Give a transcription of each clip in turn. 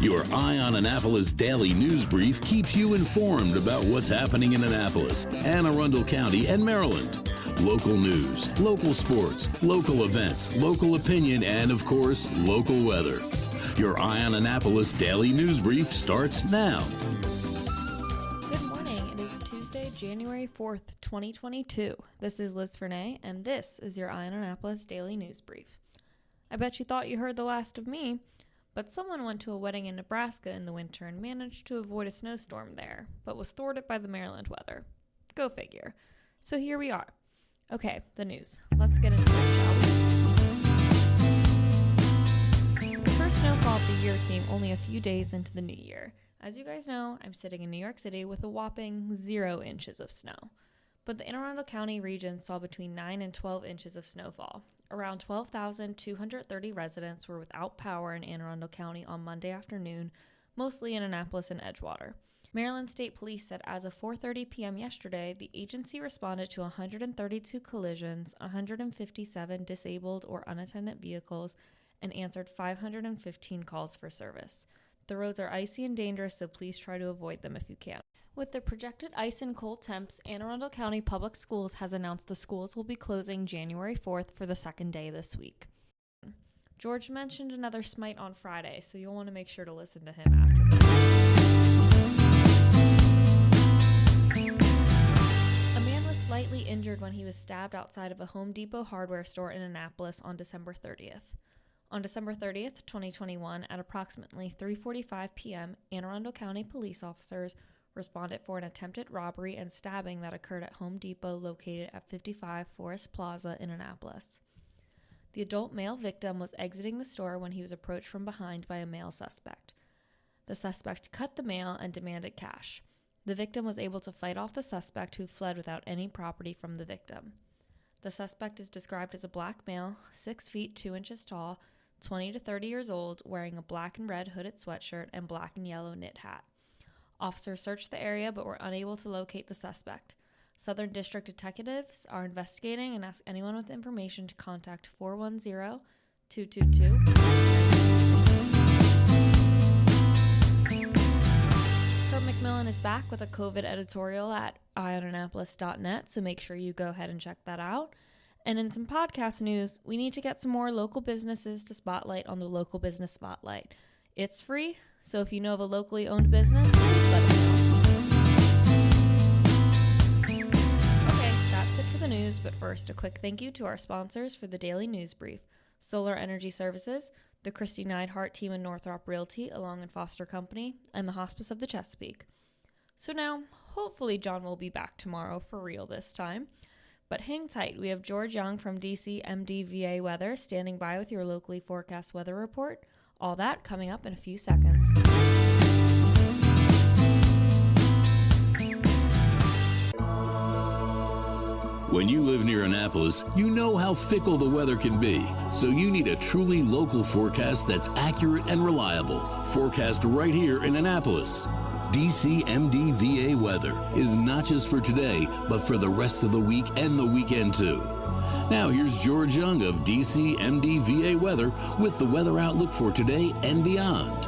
Your Eye on Annapolis daily news brief keeps you informed about what's happening in Annapolis, Anne Arundel County, and Maryland. Local news, local sports, local events, local opinion, and, of course, local weather. Your Eye on Annapolis daily news brief starts now. Good morning. It is Tuesday, January 4th, 2022. This is Liz Fernay, and this is your Eye on Annapolis daily news brief. I bet you thought you heard the last of me, but someone went to a wedding in Nebraska in the winter and managed to avoid a snowstorm there, but was thwarted by the Maryland weather. Go figure. So here we are. Okay, the news. Let's get into it, shall we? The first snowfall of the year came only a few days into the new year. As you guys know, I'm sitting in New York City with a whopping 0 inches of snow. But the Anne Arundel County Region saw between 9 and 12 inches of snowfall. Around 12,230 residents were without power in Anne Arundel County on Monday afternoon, mostly in Annapolis and Edgewater. Maryland State Police said as of 4:30 p.m. yesterday, the agency responded to 132 collisions, 157 disabled or unattended vehicles, and answered 515 calls for service. The roads are icy and dangerous, so please try to avoid them if you can. With the projected ice and cold temps, Anne Arundel County Public Schools has announced the schools will be closing January 4th for the second day this week. George mentioned another smite on Friday, so you'll want to make sure to listen to him after this. A man was slightly injured when he was stabbed outside of a Home Depot hardware store in Annapolis on December 30th. On December 30th, 2021, at approximately 3:45 p.m., Anne Arundel County police officers responded for an attempted robbery and stabbing that occurred at Home Depot located at 55 Forest Plaza in Annapolis. The adult male victim was exiting the store when he was approached from behind by a male suspect. The suspect cut the male and demanded cash. The victim was able to fight off the suspect, who fled without any property from the victim. The suspect is described as a black male, 6 feet 2 inches tall, 20 to 30 years old, wearing a black and red hooded sweatshirt and black and yellow knit hat. Officers searched the area but were unable to locate the suspect. Southern District detectives are investigating and ask anyone with information to contact 410-222. Herb McMillan is back with a COVID editorial at eyeonannapolis.net, so make sure you go ahead and check that out. And in some podcast news, we need to get some more local businesses to spotlight on the Local Business Spotlight. It's free, so if you know of a locally owned business, please let us know. Okay, that's it for the news, but first, a quick thank you to our sponsors for the daily news brief: Solar Energy Services, the Kristi Neidhardt Team in Northrop Realty, along in Foster Company, and the Hospice of the Chesapeake. So now, hopefully John will be back tomorrow for real this time. But hang tight, we have George Young from DC MDVA Weather standing by with your locally forecast weather report. All that coming up in a few seconds. When you live near Annapolis, you know how fickle the weather can be. So you need a truly local forecast that's accurate and reliable. Forecast right here in Annapolis. DC MDVA Weather is not just for today, but for the rest of the week and the weekend too. Now here's George Young of DC MDVA Weather with the weather outlook for today and beyond.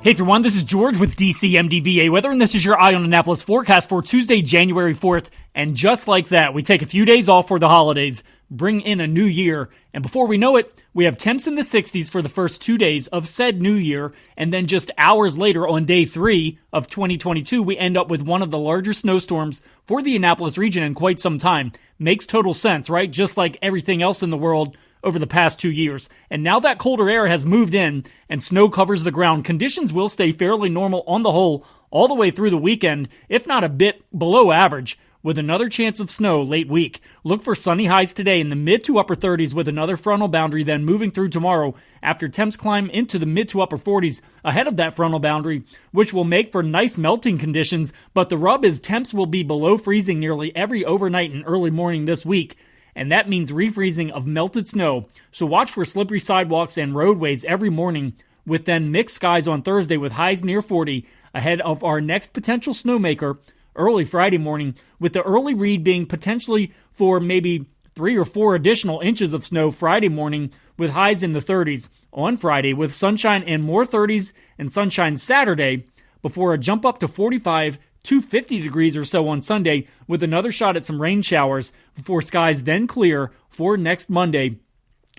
Hey everyone, this is George with DC MDVA Weather, and this is your Eye on Annapolis forecast for Tuesday, January 4th. And just like that, we take a few days off for the holidays, bring in a new year, and before we know it, we have temps in the 60s for the first 2 days of said new year, and then just hours later on day 3 of 2022, we end up with one of the larger snowstorms for the Annapolis region in quite some time. Makes total sense, right? Just like everything else in the world over the past 2 years. And now that colder air has moved in and snow covers the ground, conditions will stay fairly normal on the whole all the way through the weekend, if not a bit below average, with another chance of snow late week. Look for sunny highs today in the mid to upper 30s with another frontal boundary then moving through tomorrow after temps climb into the mid to upper 40s ahead of that frontal boundary, which will make for nice melting conditions, but the rub is temps will be below freezing nearly every overnight and early morning this week, and that means refreezing of melted snow, so watch for slippery sidewalks and roadways every morning, with then mixed skies on Thursday with highs near 40 ahead of our next potential snowmaker early Friday morning, with the early read being potentially for maybe 3 or 4 additional inches of snow Friday morning with highs in the 30s. on Friday with sunshine and more 30s and sunshine Saturday before a jump up to 45 to 50 degrees or so on Sunday with another shot at some rain showers before skies then clear for next Monday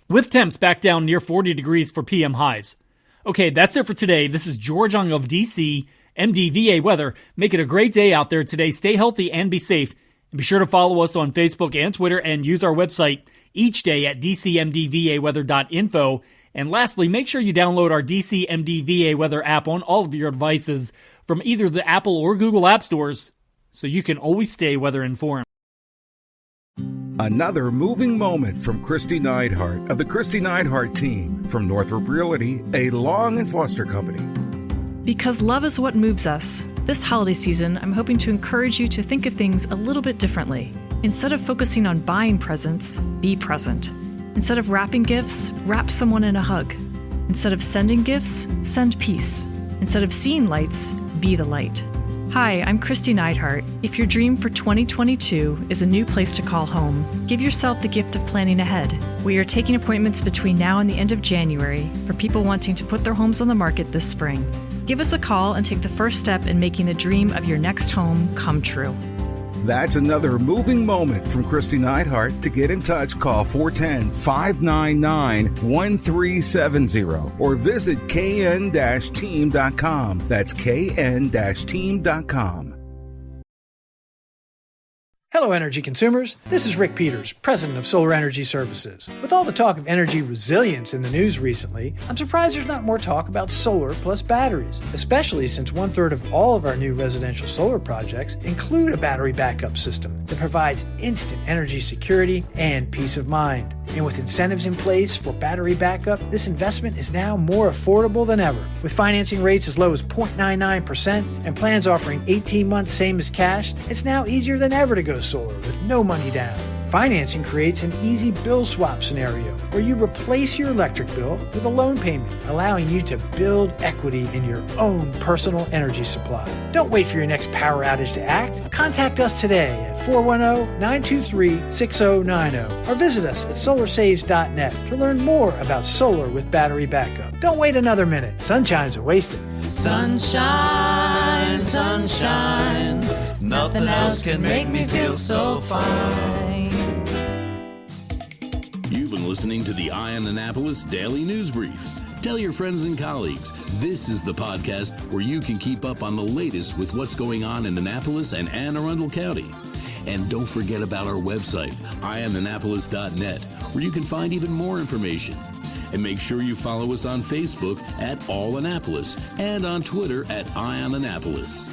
with temps back down near 40 degrees for PM highs. Okay, that's it for today. This is George Young of DC MDVA Weather. Make it a great day out there today. Stay healthy and be safe. And be sure to follow us on Facebook and Twitter and use our website each day at dcmdvaweather.info. And lastly, make sure you download our DC MDVA Weather app on all of your devices from either the Apple or Google app stores so you can always stay weather informed. Another moving moment from Kristi Neidhardt of the Kristi Neidhardt Team from Northrop Realty, a Long and Foster company. Because love is what moves us. This holiday season, I'm hoping to encourage you to think of things a little bit differently. Instead of focusing on buying presents, be present. Instead of wrapping gifts, wrap someone in a hug. Instead of sending gifts, send peace. Instead of seeing lights, be the light. Hi, I'm Kristi Neidhardt. If your dream for 2022 is a new place to call home, give yourself the gift of planning ahead. We are taking appointments between now and the end of January for people wanting to put their homes on the market this spring. Give us a call and take the first step in making the dream of your next home come true. That's another moving moment from Kristi Neidhardt. To get in touch, call 410-599-1370 or visit kn-team.com. That's kn-team.com. Hello, energy consumers. This is Rick Peters, president of Solar Energy Services. With all the talk of energy resilience in the news recently, I'm surprised there's not more talk about solar plus batteries, especially since 1/3 of all of our new residential solar projects include a battery backup system that provides instant energy security and peace of mind. And with incentives in place for battery backup, this investment is now more affordable than ever. With financing rates as low as 0.99% and plans offering 18 months same as cash, it's now easier than ever to go solar with no money down. Financing creates an easy bill swap scenario where you replace your electric bill with a loan payment, allowing you to build equity in your own personal energy supply. Don't wait for your next power outage to act. Contact us today at 410-923-6090 or visit us at solarsaves.net to learn more about solar with battery backup. Don't wait another minute. Sunshine's are wasted. Sunshine, sunshine, nothing else can make me feel so fine. You've been listening to the Eye on Annapolis Daily News Brief. Tell your friends and colleagues, this is the podcast where you can keep up on the latest with what's going on in Annapolis and Anne Arundel County. And don't forget about our website, eyeonannapolis.net, where you can find even more information. And make sure you follow us on Facebook at All Annapolis and on Twitter at Eye on Annapolis.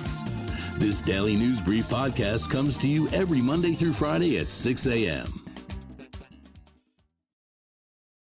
This Daily News Brief podcast comes to you every Monday through Friday at 6 a.m.